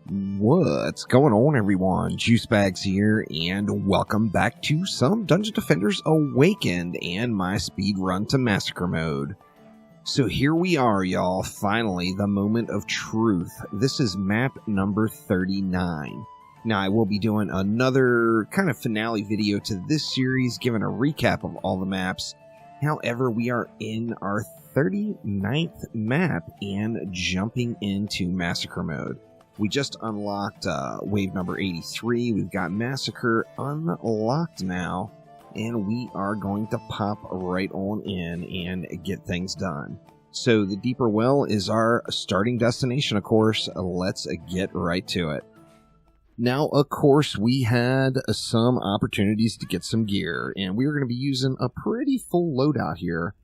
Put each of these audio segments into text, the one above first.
What's going on, everyone? Juicebags here, and welcome back to some Dungeon Defenders Awakened and my speed run to Massacre mode. So here we are, y'all, finally, the moment of truth. This is map number 39. Now, I will be doing another kind of finale video to this series, giving a recap of all the maps. However, we are in our 39th map and jumping into Massacre mode. We just unlocked wave number 83. We've got Massacre unlocked now, and we are going to pop right on in and get things done. So the Deeper Well is our starting destination, of course. Let's get right to it. Now, of course, we had some opportunities to get some gear, and we are going to be using a pretty full loadout here.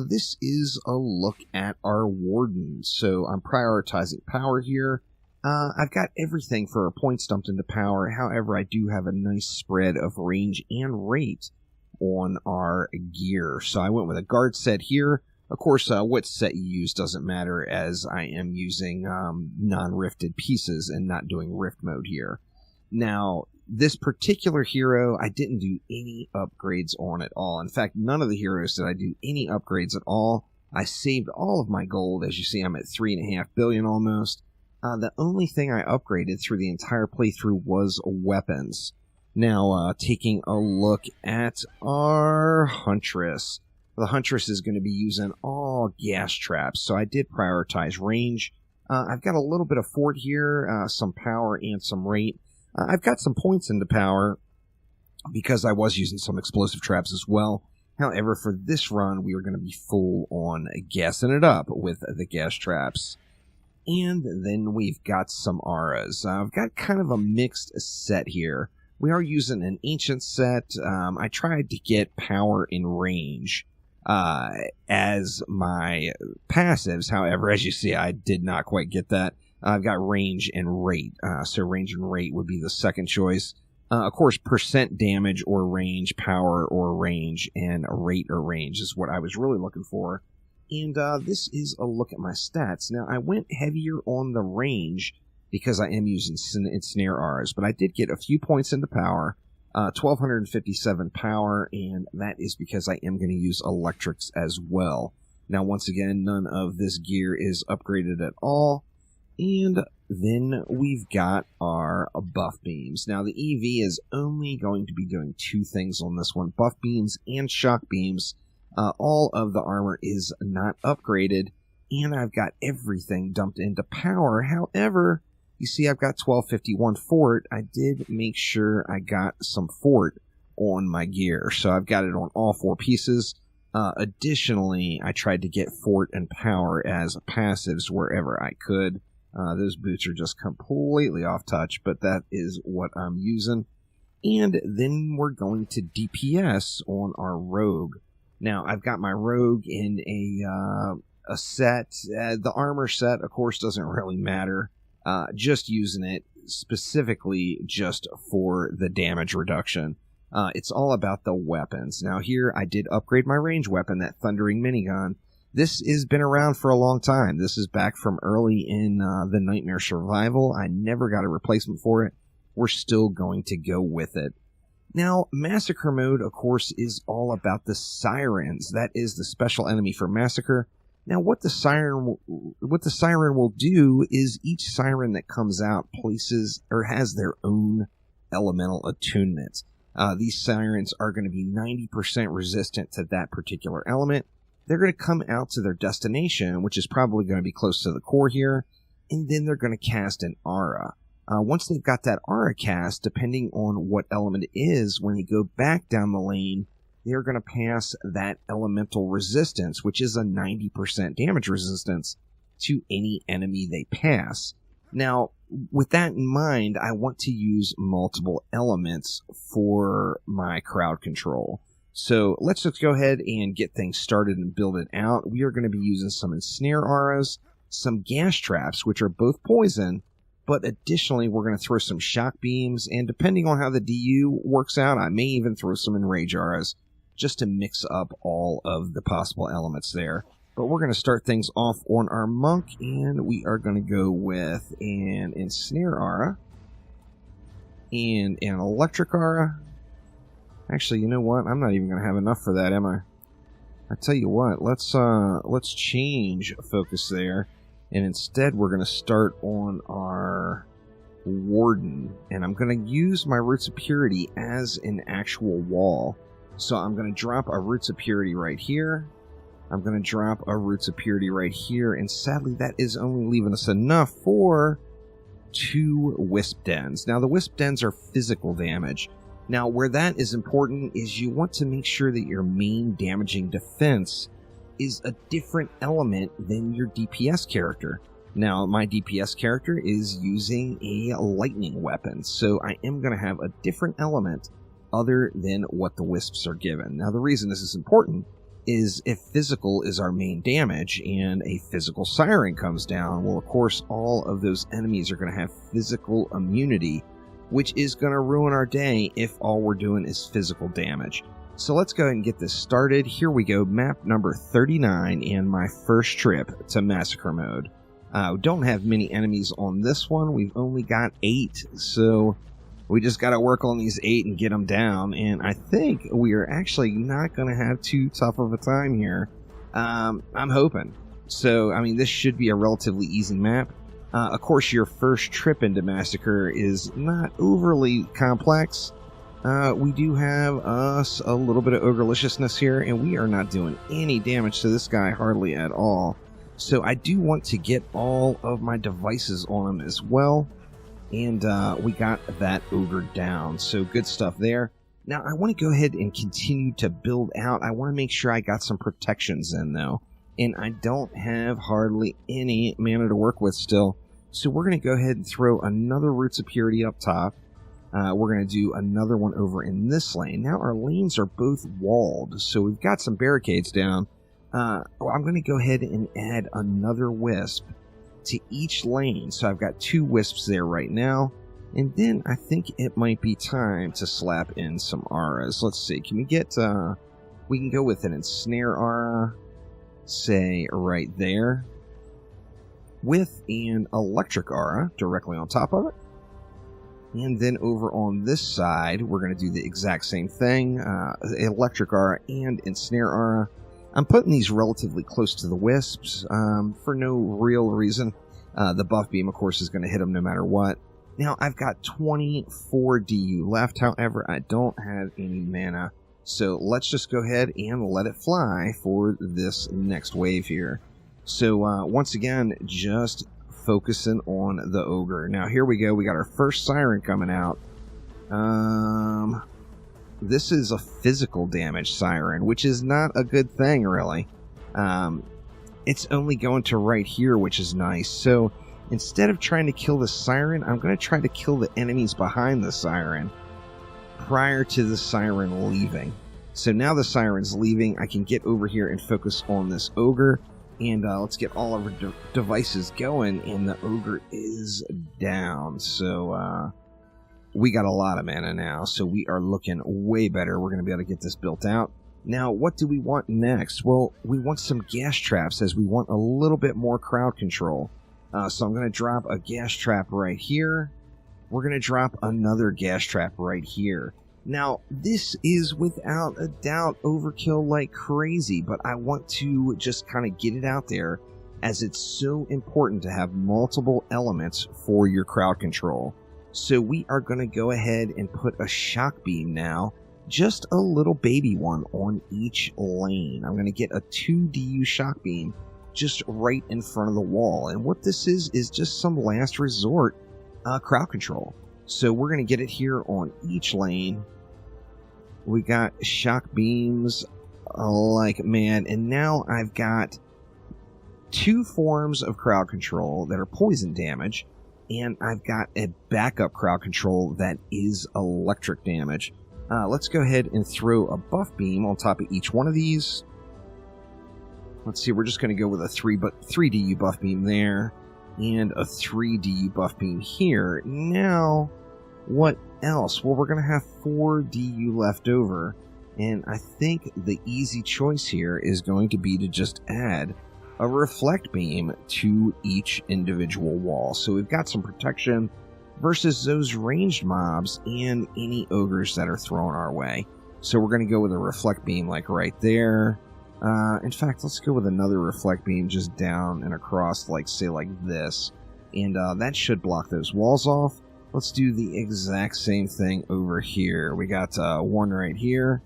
This is a look at our Warden, so I'm prioritizing power here. I've got everything for points dumped into power. However, I do have a nice spread of range and rate on our gear. So I went with a guard set here. Of course, what set you use doesn't matter, as I am using non-rifted pieces and not doing rift mode here. Now, this particular hero, I didn't do any upgrades on at all. In fact, none of the heroes did I do any upgrades at all. I saved all of my gold. As you see, I'm at 3.5 billion almost. The only thing I upgraded through the entire playthrough was weapons. Now, taking a look at our Huntress. The Huntress is going to be using all gas traps, so I did prioritize range. I've got a little bit of fort here, some power and some rate. I've got some points into power because I was using some explosive traps as well. However, for this run, we are going to be full on gassing it up with the gas traps. And then we've got some auras. I've got kind of a mixed set here. We are using an ancient set. I tried to get power and range as my passives. However, as you see, I did not quite get that. I've got range and rate. So range and rate would be the second choice. Of course, percent damage or range, power or range, and rate or range is what I was really looking for. And this is a look at my stats. Now, I went heavier on the range because I am using snare auras, but I did get a few points into power, 1,257 power, and that is because I am going to use electrics as well. Now, once again, none of this gear is upgraded at all. And then we've got our buff beams. Now, the EV is only going to be doing two things on this one, buff beams and shock beams. All of the armor is not upgraded, and I've got everything dumped into power. However, you see I've got 1251 fort. I did make sure I got some fort on my gear, so I've got it on all four pieces. Additionally, I tried to get fort and power as passives wherever I could. Those boots are just completely off touch, but that is what I'm using. And then we're going to DPS on our rogue. Now, I've got my rogue in a set. The armor set, of course, doesn't really matter. Just using it specifically just for the damage reduction. It's all about the weapons. Now, here I did upgrade my range weapon, that Thundering Minigun. This has been around for a long time. This is back from early in the Nightmare Survival. I never got a replacement for it. We're still going to go with it. Now, Massacre mode, of course, is all about the Sirens. That is the special enemy for Massacre. Now, what the Siren will do is each Siren that comes out places or has their own elemental attunement. These Sirens are going to be 90% resistant to that particular element. They're going to come out to their destination, which is probably going to be close to the core here, and then they're going to cast an aura. Once they've got that aura cast, depending on what element it is, when they go back down the lane, they're going to pass that elemental resistance, which is a 90% damage resistance to any enemy they pass. Now, with that in mind, I want to use multiple elements for my crowd control. So let's just go ahead and get things started and build it out. We are going to be using some ensnare auras, some gas traps, which are both poison, but additionally, we're going to throw some shock beams, and depending on how the DU works out, I may even throw some enrage auras just to mix up all of the possible elements there. But we're going to start things off on our monk, and we are going to go with an ensnare aura and an electric aura. Actually, you know what? I'm not even going to have enough for that, am I? I tell you what, let's change focus there, and instead we're going to start on our warden, and I'm going to use my roots of purity as an actual wall. So I'm going to drop a roots of purity right here. I'm going to drop a roots of purity right here, and sadly that is only leaving us enough for 2 wisp dens. Now the wisp dens are physical damage. Now where that is important is you want to make sure that your main damaging defense is a different element than your DPS character. Now my DPS character is using a lightning weapon, so I am going to have a different element other than what the wisps are given. Now the reason this is important is if physical is our main damage and a physical siren comes down, well, of course, all of those enemies are going to have physical immunity, which is going to ruin our day if all we're doing is physical damage. So let's go ahead and get this started. Here we go, map number 39 and my first trip to Massacre mode. We don't have many enemies on this one. We've only got 8, so we just got to work on these 8 and get them down, and I think we are actually not going to have too tough of a time here. I'm hoping. So, I mean, this should be a relatively easy map. Of course, your first trip into Massacre is not overly complex. We do have us a little bit of ogreliciousness here, and we are not doing any damage to this guy hardly at all. So I do want to get all of my devices on him as well. And we got that ogre down, so good stuff there. Now I want to go ahead and continue to build out. I want to make sure I got some protections in though, and I don't have hardly any mana to work with still. So we're going to go ahead and throw another Roots of Purity up top. We're going to do another one over in this lane. Now our lanes are both walled, so we've got some barricades down. I'm going to go ahead and add another wisp to each lane, so I've got 2 wisps there right now, and then I think it might be time to slap in some auras. Let's see, can we get we can go with an ensnare aura, say right there, with an electric aura directly on top of it, and then over on this side we're going to do the exact same thing, electric aura and ensnare aura. I'm putting these relatively close to the wisps for no real reason. The buff beam, of course, is going to hit them no matter what. Now, I've got 24 DU left. However, I don't have any mana. So let's just go ahead and let it fly for this next wave here. So once again, just focusing on the ogre. Now, here we go. We got our first siren coming out. This is a physical damage siren, which is not a good thing, really. It's only going to right here, which is nice. So instead of trying to kill the siren, I'm going to try to kill the enemies behind the siren prior to the siren leaving. So now the siren's leaving, I can get over here and focus on this ogre. And let's get all of our devices going, and the ogre is down. So, we got a lot of mana now, so we are looking way better. We're going to be able to get this built out. Now, what do we want next? Well, we want some gas traps, as we want a little bit more crowd control. So I'm going to drop a gas trap right here. We're going to drop another gas trap right here. Now, this is without a doubt overkill like crazy, but I want to just kind of get it out there, as it's so important to have multiple elements for your crowd control. So we are going to go ahead and put a shock beam now, just a little baby one on each lane. I'm going to get a 2 DU shock beam just right in front of the wall. And what this is just some last resort crowd control. So we're going to get it here on each lane. We got shock beams like man, and now I've got 2 forms of crowd control that are poison damage. And I've got a backup crowd control that is electric damage. Let's go ahead and throw a buff beam on top of each one of these. Let's see, we're just going to go with a 3 DU buff beam there, and a 3 DU buff beam here. Now, what else? Well, we're going to have 4 DU left over, and I think the easy choice here is going to be to just add a reflect beam to each individual wall. So we've got some protection versus those ranged mobs and any ogres that are thrown our way. So we're going to go with a reflect beam like right there. In fact, let's go with another reflect beam just down and across, like say like this. And that should block those walls off. Let's do the exact same thing over here. We got one right here.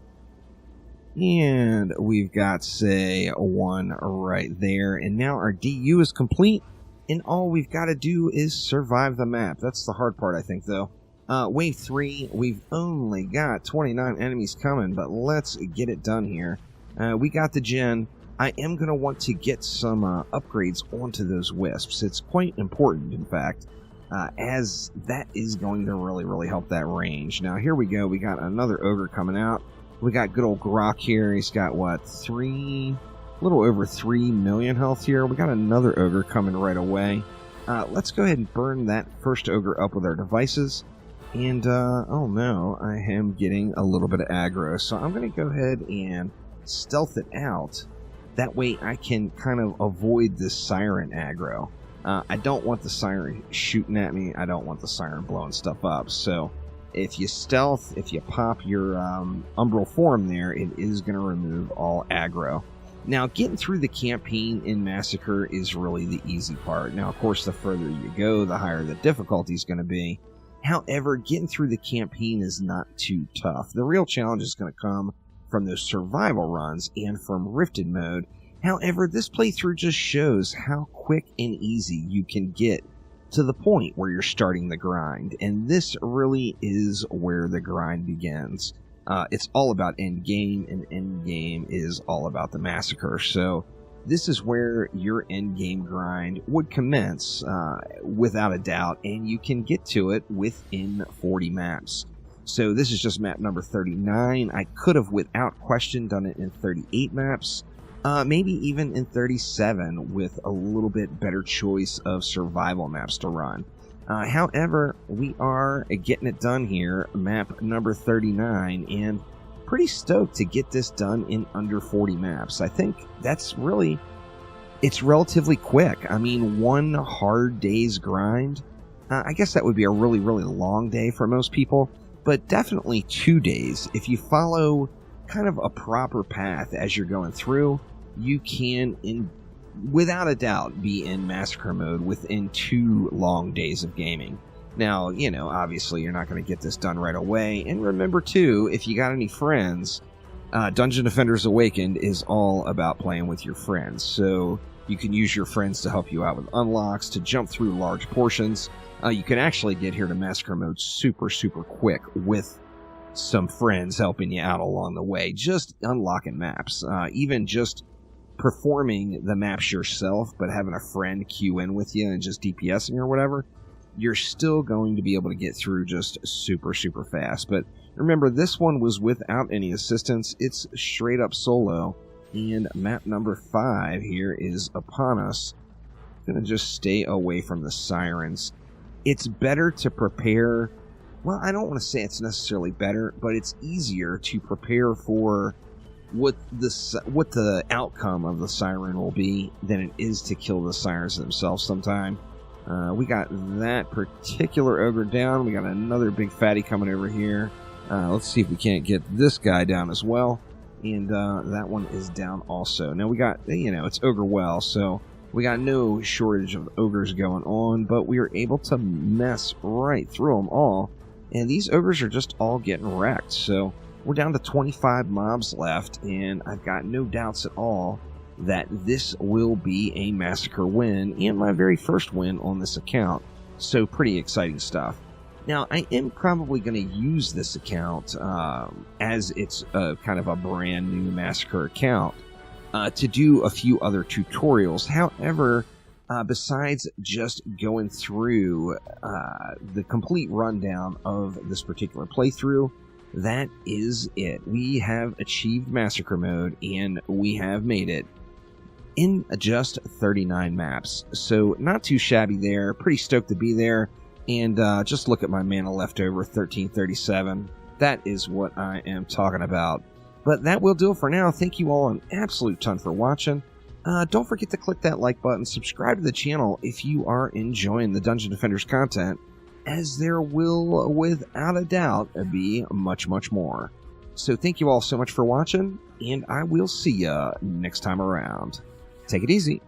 And we've got, say, one right there. And now our DU is complete. And all we've got to do is survive the map. That's the hard part, I think, though. Wave 3, we've only got 29 enemies coming, but let's get it done here. We got the gen. I am going to want to get some upgrades onto those wisps. It's quite important, in fact, as that is going to really, really help that range. Now, here we go. We got another ogre coming out. We got good old Grok here. He's got, what, a little over 3 million health here. We got another ogre coming right away. Let's go ahead and burn that first ogre up with our devices. And, oh no, I am getting a little bit of aggro. So I'm going to go ahead and stealth it out. That way I can kind of avoid this Siren aggro. I don't want the Siren shooting at me. I don't want the Siren blowing stuff up. So if you stealth, if you pop your umbral form there, it is going to remove all aggro. Now, getting through the campaign in Massacre is really the easy part. Now, of course, the further you go, the higher the difficulty is going to be. However, getting through the campaign is not too tough. The real challenge is going to come from those survival runs and from Rifted mode. However, this playthrough just shows how quick and easy you can get to the point where you're starting the grind, and this really is where the grind begins. It's all about end game, and end game is all about the Massacre. So this is where your end game grind would commence, without a doubt, and you can get to it within 40 maps. So this is just map number 39. I could have, without question, done it in 38 maps. Maybe even in 37 with a little bit better choice of survival maps to run. However, we are getting it done here, map number 39, and pretty stoked to get this done in under 40 maps. I think that's really, it's relatively quick. I mean, one hard day's grind, I guess that would be a really, really long day for most people, but definitely 2 days. If you follow kind of a proper path as you're going through, you can, without a doubt, be in Massacre mode within 2 long days of gaming. Now, you know, obviously you're not going to get this done right away. And remember, too, if you got any friends, Dungeon Defenders Awakened is all about playing with your friends. So you can use your friends to help you out with unlocks, to jump through large portions. You can actually get here to Massacre mode super, super quick with some friends helping you out along the way. Just unlocking maps. Even just performing the maps yourself, but having a friend queue in with you and just DPSing or whatever, you're still going to be able to get through just super, super fast. But remember, this one was without any assistance. It's straight up solo. And map number 5 here is upon us. I'm going to just stay away from the Sirens. It's better to prepare. Well, I don't want to say it's necessarily better, but it's easier to prepare for what the outcome of the Siren will be than it is to kill the Sirens themselves sometime. We got that particular ogre down. We got another big fatty coming over here. Let's see if we can't get this guy down as well. And that one is down also. Now we got, you know, it's Ogre Well, so we got no shortage of ogres going on, but we were able to mess right through them all. And these ogres are just all getting wrecked, so we're down to 25 mobs left, and I've got no doubts at all that this will be a Massacre win, and my very first win on this account. So pretty exciting stuff. Now, I am probably going to use this account, as it's kind of a brand new Massacre account, to do a few other tutorials. However, besides just going through the complete rundown of this particular playthrough, that is it. We have achieved Massacre mode, and we have made it in just 39 maps. So not too shabby there. Pretty stoked to be there. And just look at my mana left over, 1337. That is what I am talking about. But that will do it for now. Thank you all an absolute ton for watching. Don't forget to click that like button, subscribe to the channel if you are enjoying the Dungeon Defenders content, as there will, without a doubt, be much, much more. So thank you all so much for watching, and I will see ya next time around. Take it easy.